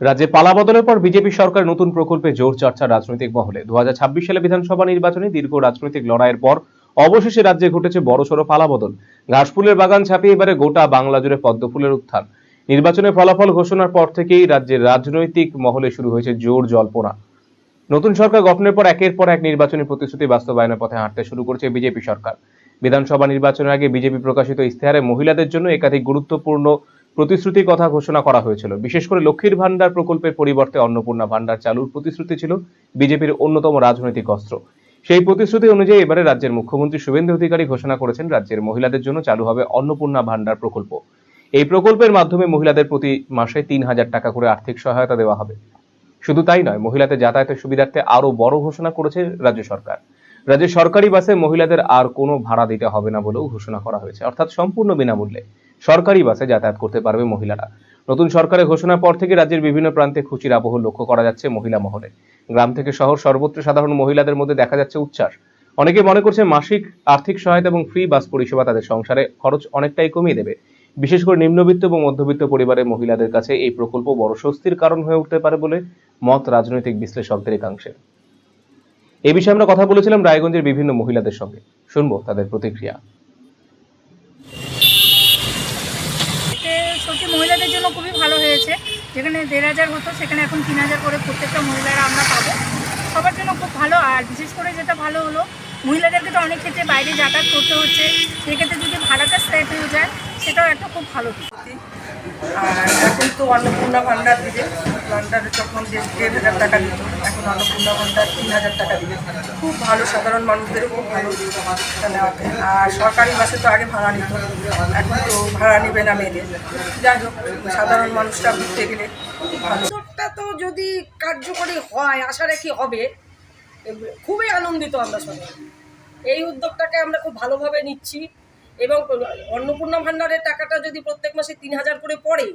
রাজ্যে পালাবদলের পর বিজেপি সরকার নতুন প্রকল্পে জোর চর্চা রাজনৈতিক মহলে। 2026 সালে বিধানসভা নির্বাচনে দীর্ঘ রাজনৈতিক লড়াইয়ের পর অবশেষে রাজ্যে ঘটেছে বড়সড় পালাবদল। ঘাসফুলের বাগান ছাপিয়ে এবারে গোটা বাংলা জুড়ে পদ্মফুলের উত্থান। নির্বাচনের ফলাফল ঘোষণার পর থেকেই রাজ্যের রাজনৈতিক মহলে শুরু হয়েছে জোর জল্পনা। নতুন সরকার গঠনের পর একের পর এক নির্বাচনী প্রতিশ্রুতি বাস্তবায়নের পথে হাঁটতে শুরু করেছে বিজেপি সরকার। বিধানসভা নির্বাচনের আগে বিজেপি প্রকাশিত ইশতেহারে মহিলাদের জন্য একাধিক গুরুত্বপূর্ণ প্রতিশ্রুতির কথা ঘোষণা করা হয়েছিল। বিশেষ করে লক্ষ্মীর ভান্ডার প্রকল্পের পরিবর্তে অন্নপূর্ণা ভান্ডার চালুর প্রতিশ্রুতি ছিল বিজেপির অন্যতম রাজনৈতিক অস্ত্র। সেই প্রতিশ্রুতি অনুযায়ী এবারে রাজ্যের মুখ্যমন্ত্রী শুভেন্দু অধিকারী ঘোষণা করেছেন রাজ্যের মহিলাদের জন্য চালু হবে অন্নপূর্ণা ভান্ডার প্রকল্প। এই প্রকল্পের মাধ্যমে মহিলাদের প্রতি মাসে ৩,০০০ টাকা করে আর্থিক সহায়তা দেওয়া হবে। শুধু তাই নয়, মহিলাদের যাতায়াতের সুবিধার্থে আরো বড় ঘোষণা করেছে রাজ্য সরকার। রাজ্যের সরকারি বাসে মহিলাদের আর কোনো ভাড়া দিতে হবে না বলেও ঘোষণা করা হয়েছে, অর্থাৎ সম্পূর্ণ বিনামূল্যে সরকারি বাসে যাতায়াত করতে পারবে মহিলারা। নতুন সরকারের ঘোষণার পর থেকে রাজ্যের বিভিন্ন প্রান্তে খুশির আবহ লক্ষ্য করা যাচ্ছে মহিলা মহলে। গ্রাম থেকে শহর সর্বত্র সাধারণ মহিলাদের মধ্যে দেখা যাচ্ছে উচ্ছ্বাস। অনেকে মনে করছে মাসিক আর্থিক সহায়তা এবং ফ্রি বাস পরিষেবা তাদের সংসারে খরচ অনেকটাই কমিয়ে দেবে। বিশেষ করে নিম্নবিত্ত এবং মধ্যবিত্ত পরিবারের মহিলাদের কাছে এই প্রকল্প বড় স্বস্তির কারণ হয়ে উঠতে পারে বলে মত রাজনৈতিক বিশ্লেষকদের একাংশের। এই বিষয়ে আমরা কথা বলেছিলাম রায়গঞ্জের বিভিন্ন মহিলাদের সঙ্গে, শুনবো তাদের প্রতিক্রিয়া। মহিলাদের জন্য খুবই ভালো হয়েছে, যেখানে ১,৫০০ হতো সেখানে এখন ৩,০০০ করে প্রত্যেকটা মহিলারা আমরা পাবো। সবার জন্য খুব ভালো। আর বিশেষ করে যেটা ভালো হলো, মহিলাদেরকে তো অনেক ক্ষেত্রে বাইরে যাতায়াত করতে হচ্ছে, সেক্ষেত্রে যদি ভাড়াটা সেট হয়ে যায় সেটাও একটা খুব ভালো দিক। আর এখন তো অন্নপূর্ণা ভান্ডার দিবে, ভান্ডার যখন ১,৫০০ টাকা দিত, এখন অন্নপূর্ণা ভান্ডার ৩,০০০ টাকা দিবে। খুব ভালো, সাধারণ মানুষদেরও খুব ভালো নেওয়াতে। আর সরকারি বাসে তো আগে ভাড়া নিত, এখন তো ভাড়া নেবে না মেয়েদের। যাই হোক, সাধারণ মানুষরা ঘুরতে গেলে খুব ভালো। উদ্যোগটা তো যদি কার্যকরী হয়, আশা রাখি হবে, খুবই আনন্দিত আমরা সবাই। এই উদ্যোগটাকে আমরা খুব ভালোভাবে নিচ্ছি এবং অন্নপূর্ণা ভান্ডারের টাকাটা যদি প্রত্যেক মাসে ৩,০০০ করে পড়ে,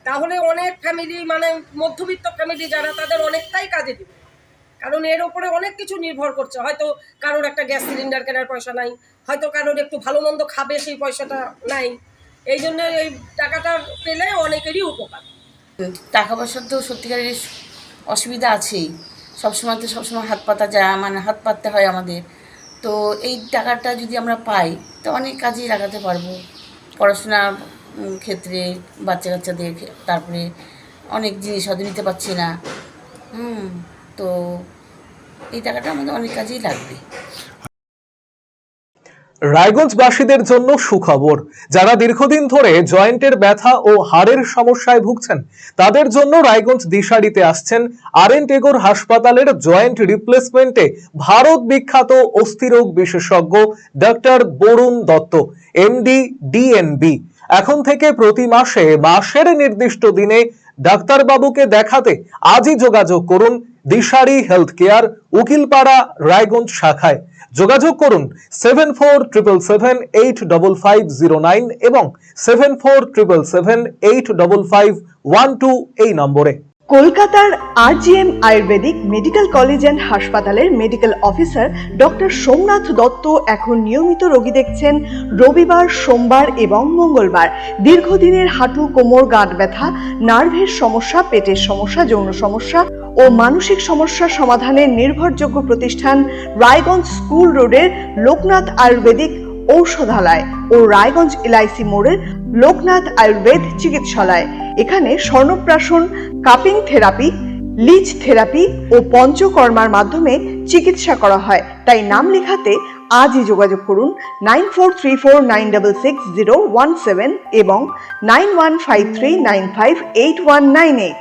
তাহলে অনেক ফ্যামিলি, মানে মধ্যবিত্ত ফ্যামিলি যারা, তাদের অনেকটাই কাজে দেবে। কারণ এর ওপরে অনেক কিছু নির্ভর করছে। হয়তো কারোর একটা গ্যাস সিলিন্ডার কেনার পয়সা নাই, হয়তো কারোর একটু ভালো মন্দ খাবে সেই পয়সাটা নাই। এই জন্য এই টাকাটা পেলে অনেকেরই উপকার। টাকা পয়সার তো সত্যিকারের অসুবিধা আছেই, সবসময় হাত পাতা যায়, মানে হাত পাততে হয় আমাদের। তো এই টাকাটা যদি আমরা পাই তো অনেক কাজেই লাগাতে পারবো, পড়াশোনার ক্ষেত্রে বাচ্চা কাচ্চাদের, তারপরে অনেক জিনিস হয়তো নিতে পারছি না। তো এই টাকাটা আমাদের অনেক কাজেই লাগবে। রায়গঞ্জবাসীদের জন্য সুখবর। যারা দীর্ঘদিন ধরে জয়েন্টের ব্যথা ও হাড়ের সমস্যায় ভুগছেন, তাদের জন্য রায়গঞ্জ দিশারিতে আসছেন আর.এন. টেগোর হাসপাতালের জয়েন্ট রিপ্লেসমেন্টে ভারত বিখ্যাত অস্থিরোগ বিশেষজ্ঞ doctor Barun Dutta, MD, DNB. এখন থেকে প্রতি মাসের নির্দিষ্ট দিনে ডাক্তারবাবুকে দেখাতে আজই যোগাযোগ করুন দিশারি হেলথ কেয়ার, উকিলপাড়া, রায়গঞ্জ শাখায়। যোগাযোগ করুন 7477785509 এবং 7477785512 এই নম্বরে। কলকাতার RGM Ayurvedic medical college and হাসপাতালের medical officer doctor Somnath Dutta এখন নিয়মিত রোগী দেখছেন রবিবার, সোমবার এবং মঙ্গলবার। দীর্ঘদিনের হাঁটু, কোমর, গাঁট ব্যথা, নার্ভের সমস্যা, পেটের সমস্যা, যৌন সমস্যা ও মানসিক সমস্যা সমাধানের নির্ভরযোগ্য প্রতিষ্ঠান রায়গঞ্জ স্কুল রোডের লোকনাথ আয়ুর্বেদিক ঔষধালয় ও রায়গঞ্জ এলআইসি মোড়ের লোকনাথ আয়ুর্বেদ চিকিৎসালয়। এখানে স্বর্ণপ্রাশন, কাপিং থেরাপি, লিচ থেরাপি ও পঞ্চকর্মার মাধ্যমে চিকিৎসা করা হয়। তাই নাম লেখাতে আজই যোগাযোগ করুন 9434966017 এবং 9153958198।